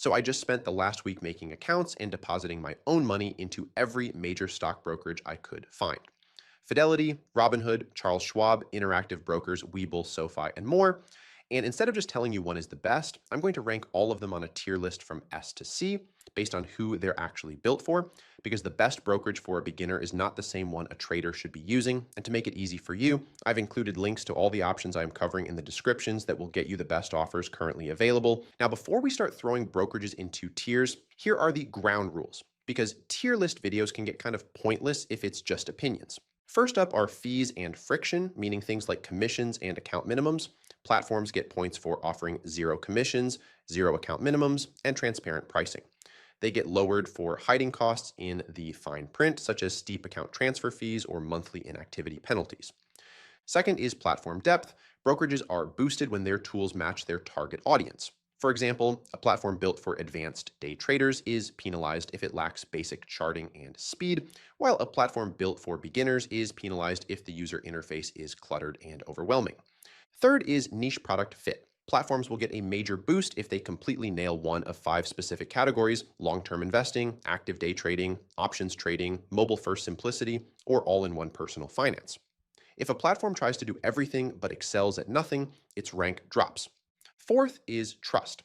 So I just spent the last week making accounts and depositing my own money into every major stock brokerage I could find. Fidelity, Robinhood, Charles Schwab, Interactive Brokers, Webull, SoFi, and more. And instead of just telling you one is the best, I'm going to rank all of them on a tier list from S to C based on who they're actually built for, because the best brokerage for a beginner is not the same one a trader should be using. And to make it easy for you, I've included links to all the options I'm covering in the descriptions that will get you the best offers currently available. Now, before we start throwing brokerages into tiers, here are the ground rules, because tier list videos can get kind of pointless if it's just opinions. First up are fees and friction, meaning things like commissions and account minimums. Platforms get points for offering zero commissions, zero account minimums, and transparent pricing. They get lowered for hiding costs in the fine print, such as steep account transfer fees or monthly inactivity penalties. Second is platform depth. Brokerages are boosted when their tools match their target audience. For example, a platform built for advanced day traders is penalized if it lacks basic charting and speed, while a platform built for beginners is penalized if the user interface is cluttered and overwhelming. Third is niche product fit. Platforms will get a major boost if they completely nail one of five specific categories: long-term investing, active day trading, options trading, mobile-first simplicity, or all-in-one personal finance. If a platform tries to do everything but excels at nothing, its rank drops. Fourth is trust.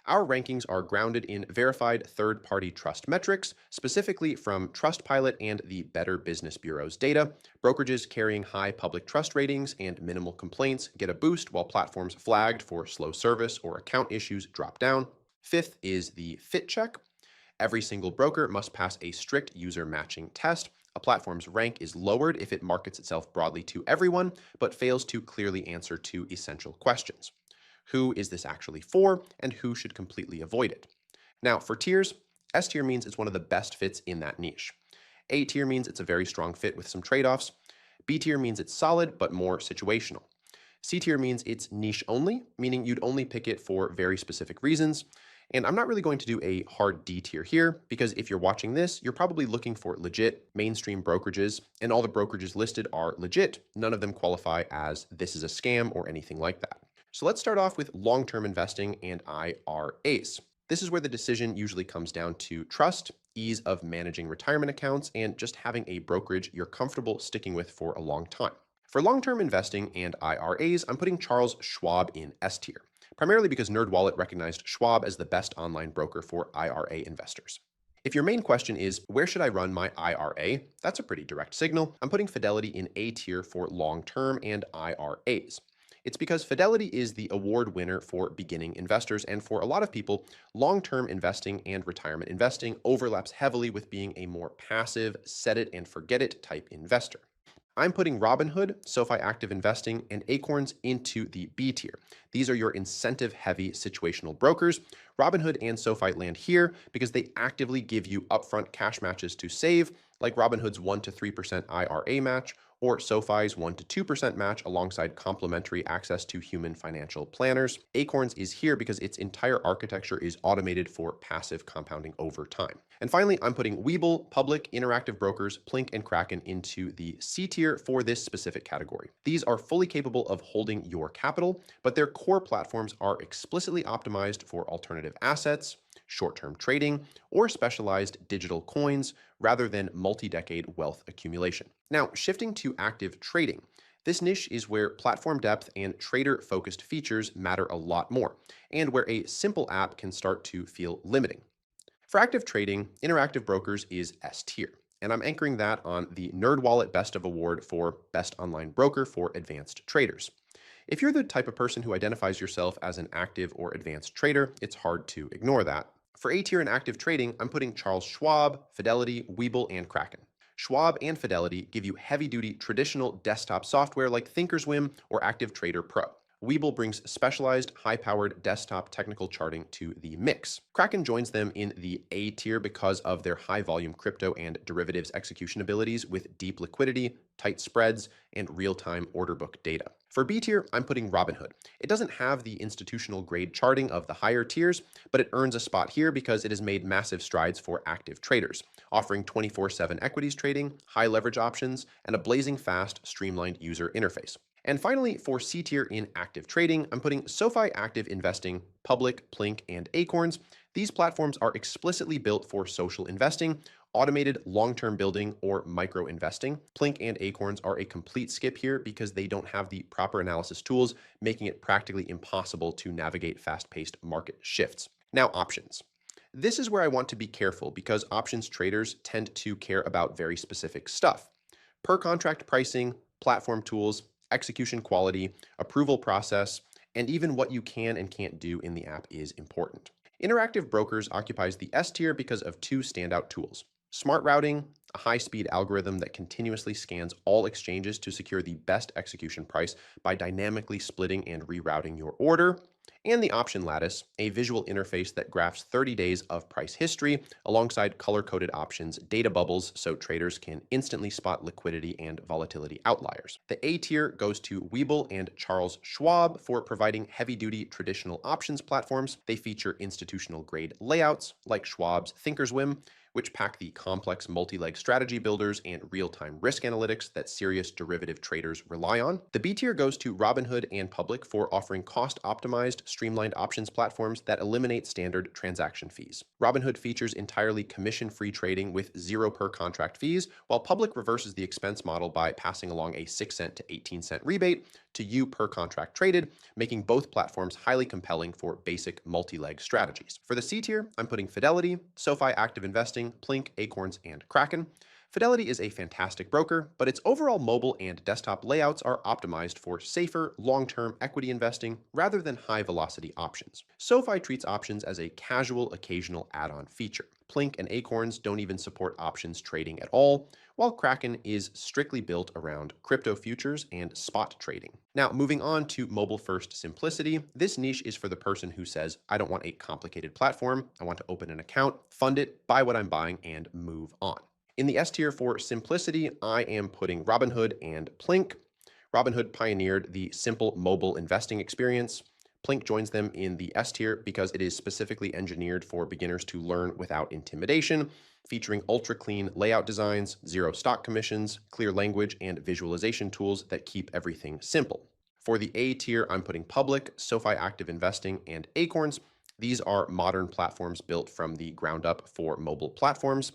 Our rankings are grounded in verified third-party trust metrics, specifically from Trustpilot and the Better Business Bureau's data. Brokerages carrying high public trust ratings and minimal complaints get a boost, while platforms flagged for slow service or account issues drop down. Fifth is the fit check. Every single broker must pass a strict user matching test. A platform's rank is lowered if it markets itself broadly to everyone, but fails to clearly answer two essential questions: who is this actually for, and who should completely avoid it? Now, for tiers, S tier means it's one of the best fits in that niche. A tier means it's a very strong fit with some trade-offs. B tier means it's solid but more situational. C tier means it's niche only, meaning you'd only pick it for very specific reasons. And I'm not really going to do a hard D tier here, because if you're watching this, you're probably looking for legit mainstream brokerages, and all the brokerages listed are legit. None of them qualify as this is a scam or anything like that. So let's start off with long-term investing and IRAs. This is where the decision usually comes down to trust, ease of managing retirement accounts, and just having a brokerage you're comfortable sticking with for a long time. For long-term investing and IRAs, I'm putting Charles Schwab in S tier, primarily because NerdWallet recognized Schwab as the best online broker for IRA investors. If your main question is, where should I run my IRA? That's a pretty direct signal. I'm putting Fidelity in A tier for long-term and IRAs. It's because Fidelity is the award winner for beginning investors, and for a lot of people, long-term investing and retirement investing overlaps heavily with being a more passive, set it and forget it type investor. I'm putting Robinhood, SoFi Active Investing, and Acorns into the B tier. These are your incentive-heavy situational brokers. Robinhood and SoFi land here because they actively give you upfront cash matches to save, like Robinhood's 1 to 3% IRA match, or SoFi's 1 to 2% match alongside complimentary access to human financial planners. Acorns is here because its entire architecture is automated for passive compounding over time. And finally, I'm putting Webull, Public, Interactive Brokers, Plynk, and Kraken into the C tier for this specific category. These are fully capable of holding your capital, but their core platforms are explicitly optimized for alternative assets, short-term trading, or specialized digital coins rather than multi-decade wealth accumulation. Now, shifting to active trading. This niche is where platform depth and trader-focused features matter a lot more, and where a simple app can start to feel limiting. For active trading, Interactive Brokers is S tier, and I'm anchoring that on the NerdWallet Best of Award for Best Online Broker for Advanced Traders. If you're the type of person who identifies yourself as an active or advanced trader, it's hard to ignore that. For A tier and active trading, I'm putting Charles Schwab, Fidelity, Webull, and Kraken. Schwab and Fidelity give you heavy-duty traditional desktop software like Thinkorswim or Active Trader Pro. Webull brings specialized, high-powered desktop technical charting to the mix. Kraken joins them in the A tier because of their high-volume crypto and derivatives execution abilities with deep liquidity, tight spreads, and real-time order book data. For B tier, I'm putting Robinhood. It doesn't have the institutional-grade charting of the higher tiers, but it earns a spot here because it has made massive strides for active traders, offering 24/7 equities trading, high leverage options, and a blazing fast, streamlined user interface. And finally, for C tier in active trading, I'm putting SoFi Active Investing, Public, Plynk, and Acorns. These platforms are explicitly built for social investing, automated long-term building, or micro investing. Plynk and Acorns are a complete skip here because they don't have the proper analysis tools, making it practically impossible to navigate fast-paced market shifts. Now, options. This is where I want to be careful because options traders tend to care about very specific stuff. Per contract pricing, platform tools, execution quality, approval process, and even what you can and can't do in the app is important. Interactive Brokers occupies the S tier because of two standout tools: smart routing, a high-speed algorithm that continuously scans all exchanges to secure the best execution price by dynamically splitting and rerouting your order, and the option lattice, a visual interface that graphs 30 days of price history alongside color-coded options data bubbles so traders can instantly spot liquidity and volatility outliers. The A tier goes to Webull and Charles Schwab for providing heavy-duty traditional options platforms. They feature institutional-grade layouts like Schwab's Thinkorswim, which pack the complex multi-leg strategy builders and real-time risk analytics that serious derivative traders rely on. The B tier goes to Robinhood and Public for offering cost-optimized, streamlined options platforms that eliminate standard transaction fees. Robinhood features entirely commission-free trading with zero per contract fees, while Public reverses the expense model by passing along a 6-cent to 18-cent rebate to you per contract traded, making both platforms highly compelling for basic multi-leg strategies. For the C tier, I'm putting Fidelity, SoFi Active Investing, Plynk, Acorns, and Kraken. Fidelity is a fantastic broker, but its overall mobile and desktop layouts are optimized for safer, long-term equity investing rather than high-velocity options. SoFi treats options as a casual, occasional add-on feature. Plynk and Acorns don't even support options trading at all, while Kraken is strictly built around crypto futures and spot trading. Now, moving on to mobile-first simplicity, this niche is for the person who says, I don't want a complicated platform, I want to open an account, fund it, buy what I'm buying, and move on. In the S tier for simplicity, I am putting Robinhood and Plynk. Robinhood pioneered the simple mobile investing experience. Plynk joins them in the S tier because it is specifically engineered for beginners to learn without intimidation, featuring ultra-clean layout designs, zero stock commissions, clear language, and visualization tools that keep everything simple. For the A tier, I'm putting Public, SoFi Active Investing, and Acorns. These are modern platforms built from the ground up for mobile platforms.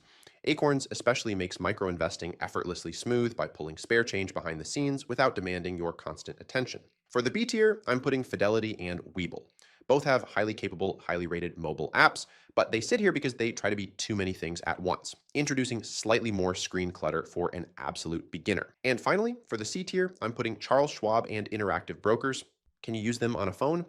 Acorns especially makes micro-investing effortlessly smooth by pulling spare change behind the scenes without demanding your constant attention. For the B tier, I'm putting Fidelity and Webull. Both have highly capable, highly rated mobile apps, but they sit here because they try to be too many things at once, introducing slightly more screen clutter for an absolute beginner. And finally, for the C tier, I'm putting Charles Schwab and Interactive Brokers. Can you use them on a phone?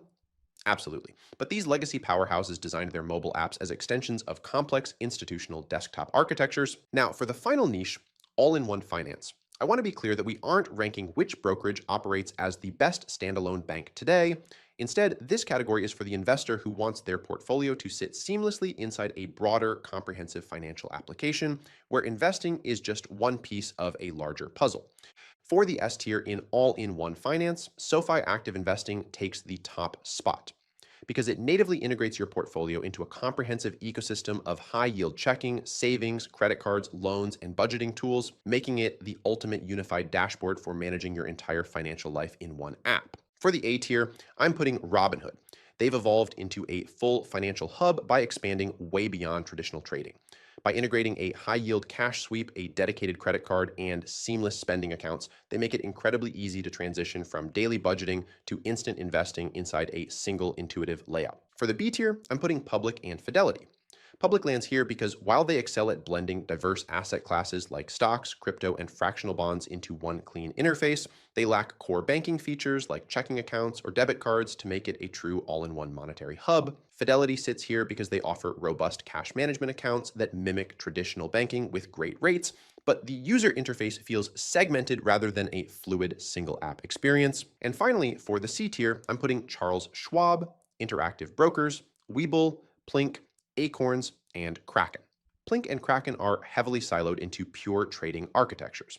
Absolutely. But these legacy powerhouses designed their mobile apps as extensions of complex institutional desktop architectures. Now, for the final niche, all-in-one finance. I want to be clear that we aren't ranking which brokerage operates as the best standalone bank today. Instead, this category is for the investor who wants their portfolio to sit seamlessly inside a broader, comprehensive financial application where investing is just one piece of a larger puzzle. For the S tier in all-in-one finance, SoFi Active Investing takes the top spot because it natively integrates your portfolio into a comprehensive ecosystem of high-yield checking, savings, credit cards, loans, and budgeting tools, making it the ultimate unified dashboard for managing your entire financial life in one app. For the A tier, I'm putting Robinhood. They've evolved into a full financial hub by expanding way beyond traditional trading. By integrating a high-yield cash sweep, a dedicated credit card, and seamless spending accounts, they make it incredibly easy to transition from daily budgeting to instant investing inside a single intuitive layout. For the B tier, I'm putting Public and Fidelity. Public lands here because while they excel at blending diverse asset classes like stocks, crypto, and fractional bonds into one clean interface, they lack core banking features like checking accounts or debit cards to make it a true all-in-one monetary hub. Fidelity sits here because they offer robust cash management accounts that mimic traditional banking with great rates, but the user interface feels segmented rather than a fluid single app experience. And finally, for the C tier, I'm putting Charles Schwab, Interactive Brokers, Webull, Plynk, Acorns, and Kraken. Plynk and Kraken are heavily siloed into pure trading architectures.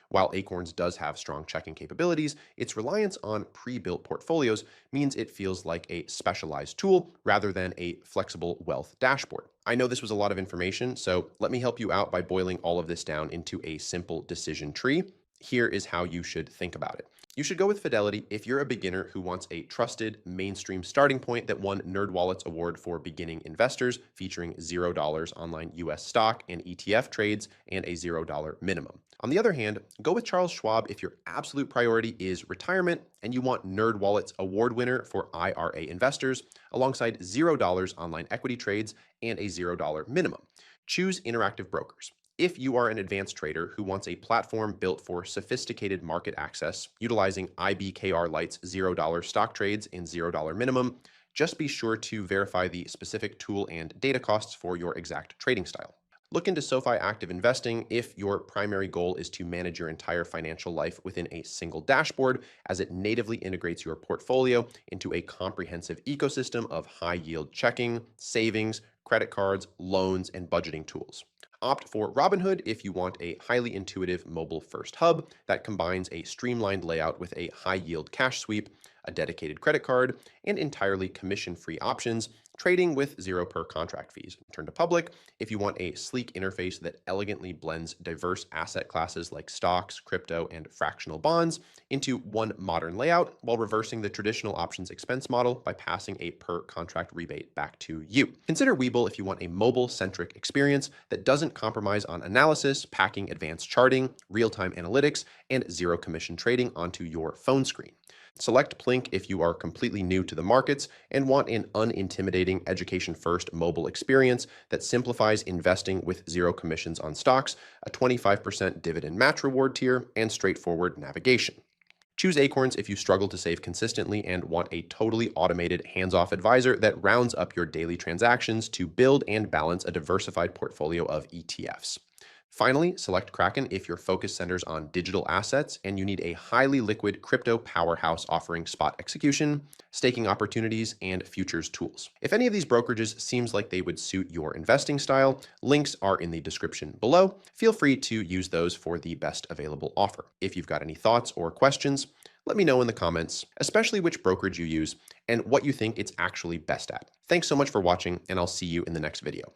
While Acorns does have strong checking capabilities, its reliance on pre-built portfolios means it feels like a specialized tool rather than a flexible wealth dashboard. I know this was a lot of information, so let me help you out by boiling all of this down into a simple decision tree. Here is how you should think about it. You should go with Fidelity if you're a beginner who wants a trusted, mainstream starting point that won NerdWallet's award for beginning investors, featuring $0 online US stock and ETF trades and a $0 minimum. On the other hand, go with Charles Schwab if your absolute priority is retirement and you want NerdWallet's award winner for IRA investors, alongside $0 online equity trades and a $0 minimum. Choose Interactive Brokers if you are an advanced trader who wants a platform built for sophisticated market access, utilizing IBKR Lite's $0 stock trades and $0 minimum. Just be sure to verify the specific tool and data costs for your exact trading style. Look into SoFi Active Investing if your primary goal is to manage your entire financial life within a single dashboard, as it natively integrates your portfolio into a comprehensive ecosystem of high-yield checking, savings, credit cards, loans, and budgeting tools. Opt for Robinhood if you want a highly intuitive mobile-first hub that combines a streamlined layout with a high-yield cash sweep, a dedicated credit card, and entirely commission-free options, trading with zero per contract fees. Turn to Public if you want a sleek interface that elegantly blends diverse asset classes like stocks, crypto, and fractional bonds into one modern layout, while reversing the traditional options expense model by passing a per contract rebate back to you. Consider Webull if you want a mobile-centric experience that doesn't compromise on analysis, packing advanced charting, real-time analytics, and zero commission trading onto your phone screen. Select Plynk if you are completely new to the markets and want an unintimidating education-first mobile experience that simplifies investing with zero commissions on stocks, a 25% dividend match reward tier, and straightforward navigation. Choose Acorns if you struggle to save consistently and want a totally automated, hands-off advisor that rounds up your daily transactions to build and balance a diversified portfolio of ETFs. Finally, select Kraken if your focus centers on digital assets and you need a highly liquid crypto powerhouse offering spot execution, staking opportunities, and futures tools. If any of these brokerages seems like they would suit your investing style, links are in the description below. Feel free to use those for the best available offer. If you've got any thoughts or questions, let me know in the comments, especially which brokerage you use and what you think it's actually best at. Thanks so much for watching, and I'll see you in the next video.